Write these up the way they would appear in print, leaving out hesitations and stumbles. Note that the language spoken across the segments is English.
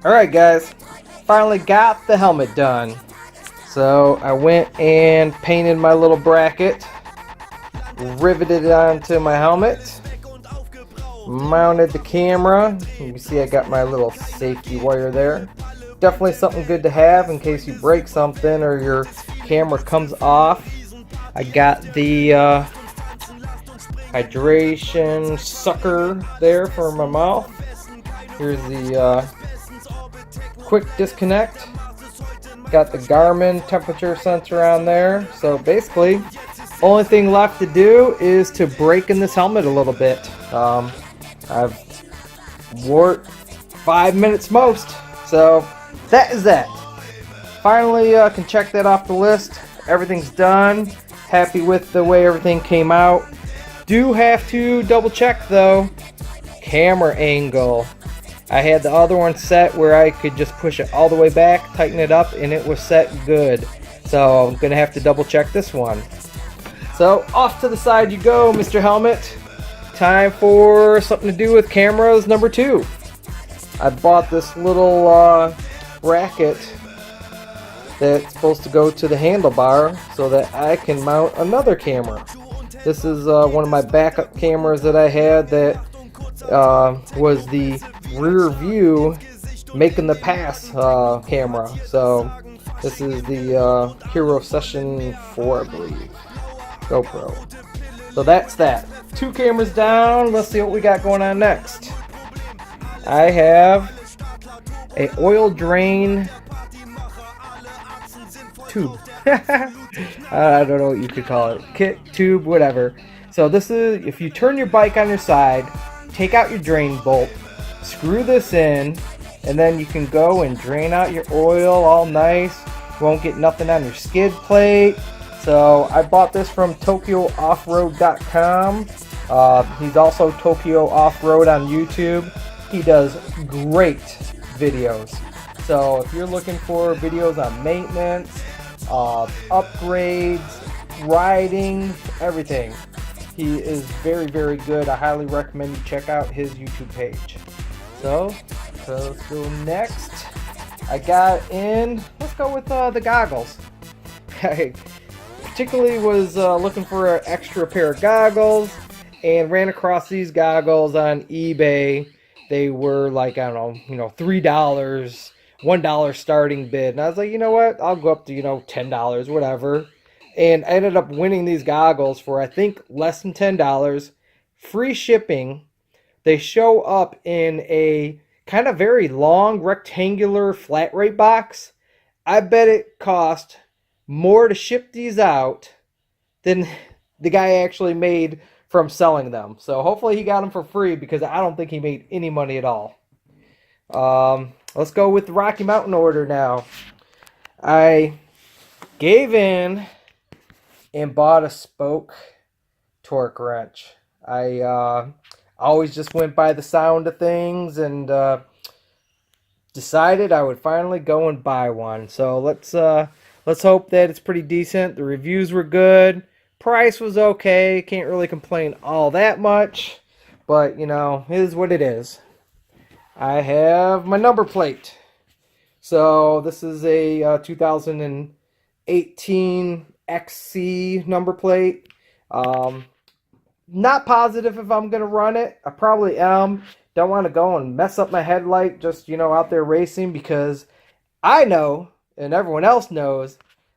Alright guys, finally got the helmet done. So I went and painted my little bracket, riveted it onto my helmet, mounted the camera. You can see I got my little safety wire there. Definitely something good to have in case you break something or your camera comes off. I got the hydration sucker there for my mouth. Here's the quick disconnect. Got the Garmin temperature sensor on there. So basically, only thing left to do is to break in this helmet a little bit. I've wore it 5 minutes most. So that is that. Finally can check that off the list. Everything's done. Happy with the way everything came out. Do have to double check though. Camera angle. I had the other one set where I could just push it all the way back, tighten it up, and it was set good. So I'm gonna have to double check this one. So off to the side you go, Mr. Helmet. Time for something to do with cameras number 2. I bought this little bracket that's supposed to go to the handlebar so that I can mount another camera. This is one of my backup cameras that I had that was the rear view making the pass camera. So this is the Hero Session 4, I believe, GoPro. So that's that. 2 cameras down. Let's see what we got going on next. I have a oil drain tube. I don't know what you could call it. Kit, tube, whatever. So this is, if you turn your bike on your side, take out your drain bolt, screw this in, and then you can go and drain out your oil all nice. Won't get nothing on your skid plate. So I bought this from TokyoOffroad.com. He's also Tokyo Off-Road on YouTube. He does great videos. So if you're looking for videos on maintenance, upgrades, riding, everything, he is very, very good. I highly recommend you check out his YouTube page. So let's go next. I got in, let's go with the goggles. I particularly was looking for an extra pair of goggles and ran across these goggles on eBay. They were like, I don't know, $3, $1 starting bid. And I was like, you know what? I'll go up to, $10, whatever. And I ended up winning these goggles for, I think, less than $10. Free shipping. They show up in a kind of very long rectangular flat rate box. I bet it cost more to ship these out than the guy actually made from selling them. So hopefully he got them for free, because I don't think he made any money at all. Let's go with the Rocky Mountain order now. I gave in and bought a spoke torque wrench. I always just went by the sound of things and decided I would finally go and buy one. So let's hope that it's pretty decent. The reviews were good. Price was okay. Can't really complain all that much. But, it is what it is. I have my number plate. So this is a 2018 XC number plate. Not positive if I'm going to run it. I probably am. Don't want to go and mess up my headlight just, out there racing, because I know, and everyone else knows,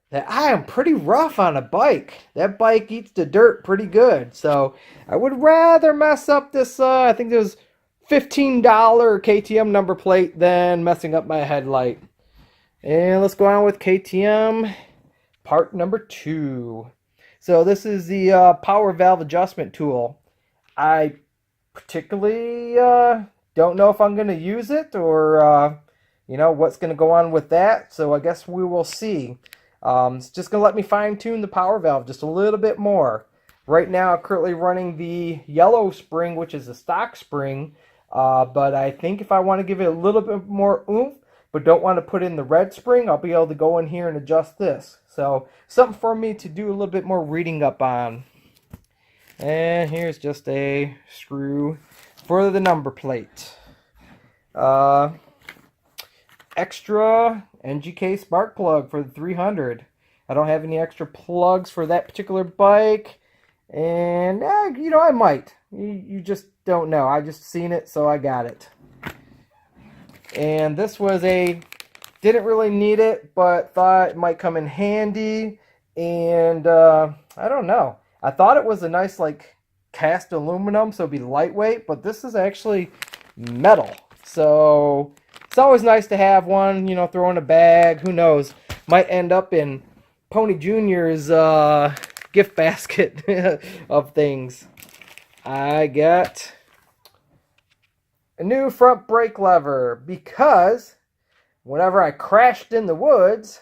that I am pretty rough on a bike. That bike eats the dirt pretty good. So I would rather mess up this, I think it was $15 KTM number plate than messing up my headlight. And let's go on with KTM part number 2. So this is the power valve adjustment tool. I particularly don't know if I'm going to use it or, what's going to go on with that. So I guess we will see. It's just going to let me fine tune the power valve just a little bit more. Right now I'm currently running the yellow spring, which is a stock spring. But I think if I want to give it a little bit more oomph, but don't want to put in the red spring, I'll be able to go in here and adjust this. So something for me to do a little bit more reading up on. And here's just a screw for the number plate. Extra NGK spark plug for the 300. I don't have any extra plugs for that particular bike. And, I might. You just don't know. I just seen it, so I got it. And this was didn't really need it, but thought it might come in handy. And, I don't know. I thought it was a nice, cast aluminum, so it'd be lightweight, but this is actually metal. So it's always nice to have one, throw in a bag. Who knows? Might end up in Pony Jr.'s gift basket of things. I got a new front brake lever because whenever I crashed in the woods,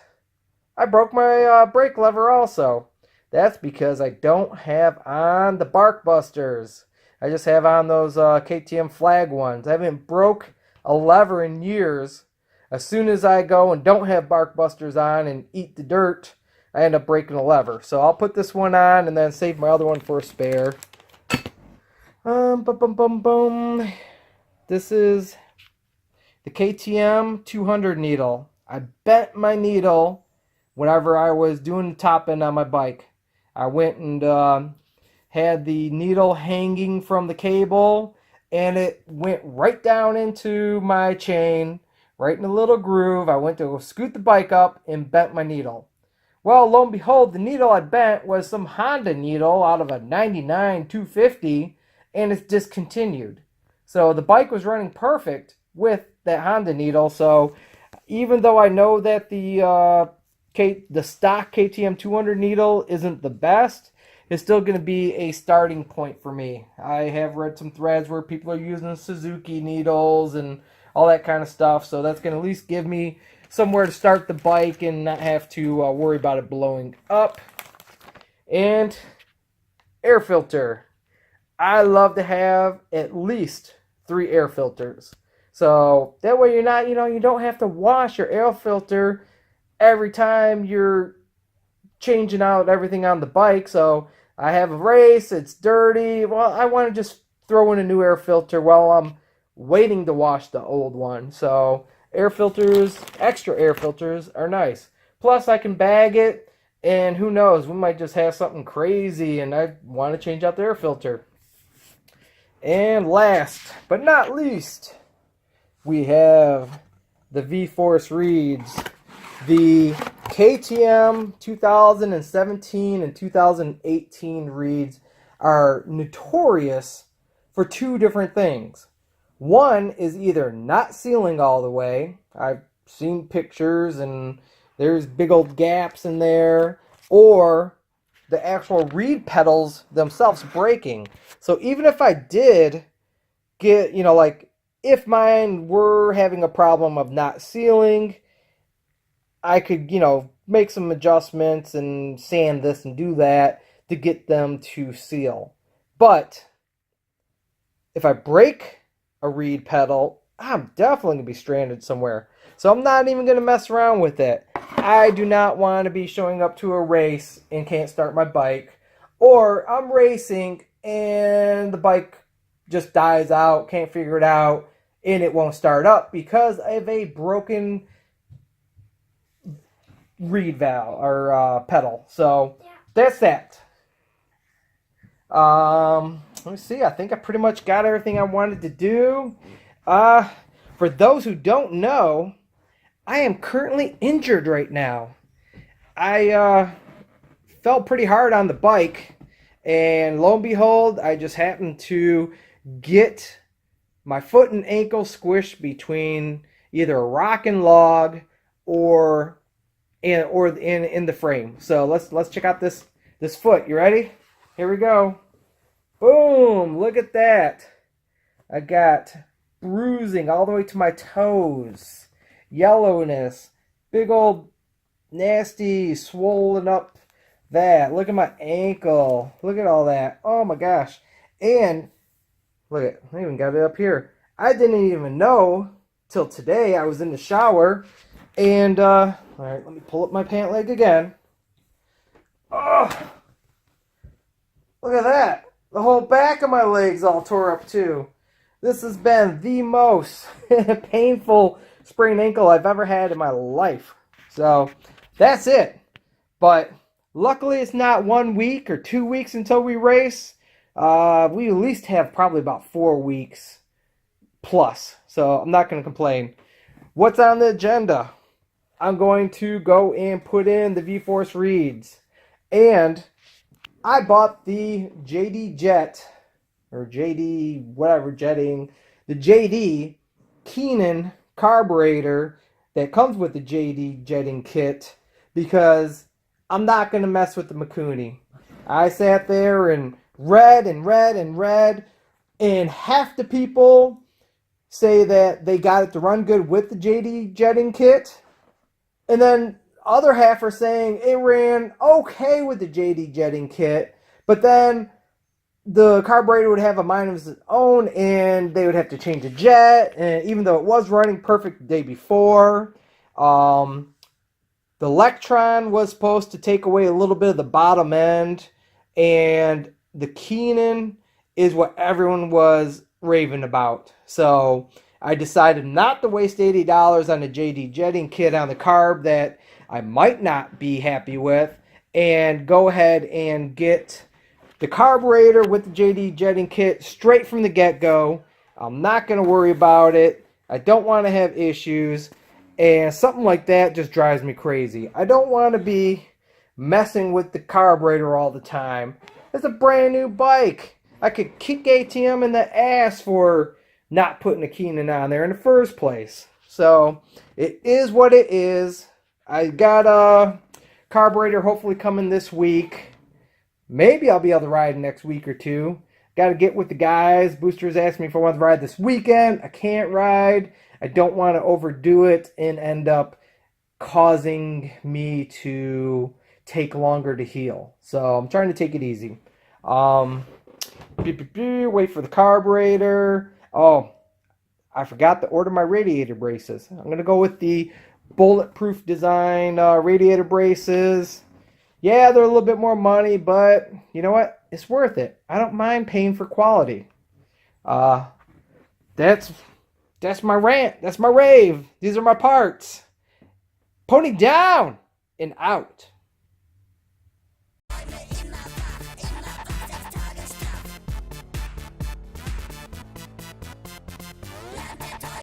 I broke my brake lever also. That's because I don't have on the Bark Busters. I just have on those KTM flag ones. I haven't broke a lever in years. As soon as I go and don't have Bark Busters on and eat the dirt, I end up breaking a lever. So I'll put this one on and then save my other one for a spare. This is the KTM 200 needle. I bent my needle whenever I was doing the top end on my bike. I went and had the needle hanging from the cable, and it went right down into my chain, right in a little groove. I went to scoot the bike up and bent my needle. Well, lo and behold, the needle I bent was some Honda needle out of a 99 250, and it's discontinued. So the bike was running perfect with that Honda needle. So even though I know that the stock KTM 200 needle isn't the best, it's still going to be a starting point for me. I have read some threads where people are using Suzuki needles and all that kind of stuff, so that's going to at least give me somewhere to start the bike and not have to worry about it blowing up. And air filter. I love to have at least 3 air filters. So that way you're not, you don't have to wash your air filter every time you're changing out everything on the bike. So I have a race, it's dirty. Well, I want to just throw in a new air filter while I'm waiting to wash the old one. So air filters, extra air filters are nice. Plus I can bag it, and who knows, we might just have something crazy and I want to change out the air filter. And last but not least, we have the V-Force reeds. The KTM 2017 and 2018 reeds are notorious for 2 different things. One is either not sealing all the way. I've seen pictures and there's big old gaps in there. Or the actual reed pedals themselves breaking. So even if I did get, if mine were having a problem of not sealing, I could, make some adjustments and sand this and do that to get them to seal. But if I break a reed pedal, I'm definitely going to be stranded somewhere. So I'm not even going to mess around with it. I do not want to be showing up to a race and can't start my bike. Or I'm racing and the bike just dies out, can't figure it out, and it won't start up because I have a broken reed valve or pedal. So that's that. Let me see. I think I pretty much got everything I wanted to do. For those who don't know, I am currently injured right now. I fell pretty hard on the bike, and lo and behold, I just happened to get my foot and ankle squished between either a rock and log or in the frame. So let's check out this foot. You ready? Here we go. Boom! Look at that. I got bruising all the way to my toes. Yellowness. Big old nasty swollen up that. Look at my ankle. Look at all that. Oh my gosh. And look at, I even got it up here. I didn't even know till today. I was in the shower and all right, let me pull up my pant leg again. Oh, look at that. The whole back of my leg's all tore up too. This has been the most painful sprained ankle I've ever had in my life. So that's it. But luckily it's not 1 week or 2 weeks until we race. We at least have probably about 4 weeks plus. So I'm not going to complain. What's on the agenda? I'm going to go and put in the V-Force reeds. And I bought the JD Jet, or JD whatever jetting, the JD Keenan carburetor that comes with the JD jetting kit because I'm not going to mess with the Mikuni. I sat there and read and read and read, and half the people say that they got it to run good with the JD jetting kit, and then other half are saying it ran okay with the JD jetting kit, but then the carburetor would have a mind of its own and they would have to change the jet, and even though it was running perfect the day before, the Electron was supposed to take away a little bit of the bottom end, and the Keenan is what everyone was raving about. So I decided not to waste $80 on a JD jetting kit on the carb that I might not be happy with, and go ahead and get the carburetor with the JD jetting kit straight from the get-go. I'm not going to worry about it. I don't want to have issues, and something like that just drives me crazy. I don't want to be messing with the carburetor all the time. It's a brand new bike. I could kick ATM in the ass for not putting a Keenan on there in the first place. So it is what it is. I got a carburetor hopefully coming this week. Maybe I'll be able to ride next week or two. Got to get with the guys. Boosters asked me if I want to ride this weekend. I can't ride. I don't want to overdo it and end up causing me to take longer to heal. So I'm trying to take it easy. Wait for the carburetor. Oh, I forgot to order my radiator braces. I'm going to go with the Bulletproof Design radiator braces. Yeah, they're a little bit more money, but you know what? It's worth it. I don't mind paying for quality. That's my rant. That's my rave. These are my parts. Pony down and out.